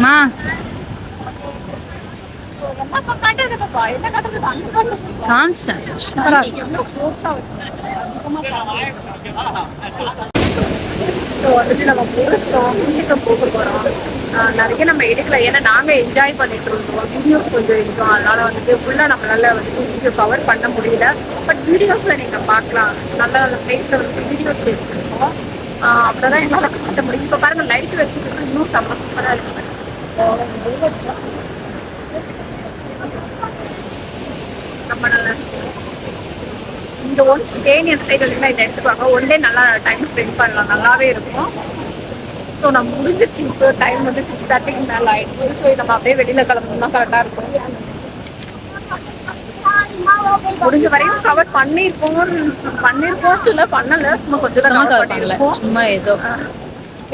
மா காமிச்சிட்டேன். வந்துட்டு நம்ம முடிச்சிட்டோம், வீட்டுக்கு போக போகிறோம். நிறைய நம்ம எடுக்கல, ஏன்னா நாங்கள் என்ஜாய் பண்ணிட்டு இருந்தோம். வீடியோஸ் கொஞ்சம் எடுத்தோம், அதனால வந்துட்டு ஃபுல்லாக நம்மளால வந்துட்டு வீடியோ கவர் பண்ண முடியல. பட் வீடியோஸில் நீங்கள் பார்க்கலாம், நல்ல நல்ல பிளேஸில் வந்து வீடியோஸ் எடுத்துருக்கோம். அப்படிதான் எங்களால் காட்ட முடியும். இப்போ பாருங்கள், லைட் வச்சுட்டு இன்னும் செம்ம சூப்பராக இருக்குது. ரொம்ப நல்லா இருக்கு. இந்த ஒன்ஸ் தேனி அந்த சைடு வந்து இதை எடுத்துப்பாங்க, ஒன் டே நல்லா டைம் ஸ்பெண்ட் பண்ணலாம், நல்லாவே இருக்கும். ஸோ நம்ம முடிஞ்சிச்சு. இப்போ டைம் வந்து 6:30க்கு மேலே ஆகிடுச்சு. ஸோ நம்ம அப்படியே வெளியில் கிளம்பணும்னா கரெக்டாக இருக்கும். முடிஞ்ச வரையும் கவர் பண்ணியிருக்கோம் இல்லை பண்ணலை, சும்மா கொஞ்சம் தான் கவர் பண்ணியிருக்கோம். சும்மா ஏதோ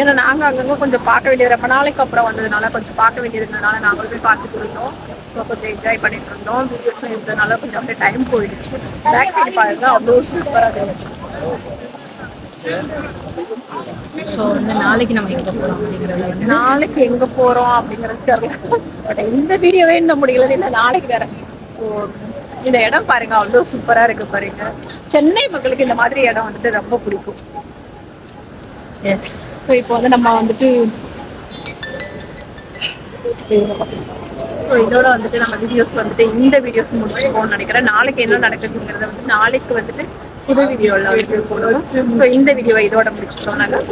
ஏன்னா நாங்கள் அங்கங்கே கொஞ்சம் பார்க்க வேண்டியது, ரொம்ப நாளைக்கு அப்புறம் வந்ததுனால கொஞ்சம் பார்க்க வேண்டியதுனால நாங்களும் போய் பார்த்துட்டு இருந்தோம். ஸோ கொஞ்சம் என்ஜாய் பண்ணிட்டு இருந்தோம். வீடியோஸ்லாம் இருந்ததுனால கொஞ்சம் அப்படியே டைம் போயிடுச்சு. பேக் சைடு பாருங்க, அவ்வளோ சூப்பராக இருந்துச்சு. ஸோ வந்து நாளைக்கு நம்ம எங்கே போகிறோம் அப்படிங்கிறத வந்து நாளைக்கு எங்கே போகிறோம் அப்படிங்கிறது தெரியல. பட் இந்த வீடியோவே இன்னும் முடியல, இல்லை நாளைக்கு வேற. ஸோ இந்த இடம் பாருங்க, அவ்வளோ சூப்பராக இருக்கு பாருங்க. சென்னை மக்களுக்கு இந்த மாதிரி இடம் வந்துட்டு ரொம்ப பிடிக்கும். எஸ். ஸோ இப்போ வந்து நம்ம வந்துட்டு ஸோ இதோட வந்துட்டு நம்ம வீடியோஸ் வந்துட்டு இந்த வீடியோஸ் முடிச்சுப்போம்னு நினைக்கிறேன். நாளைக்கு என்ன நடக்குதுங்கிறத வந்து நாளைக்கு வந்துட்டு புது வீடியோவில் வந்துட்டு போடுவோம். ஸோ இந்த வீடியோவை இதோட முடிச்சுப்போம் நாங்கள்.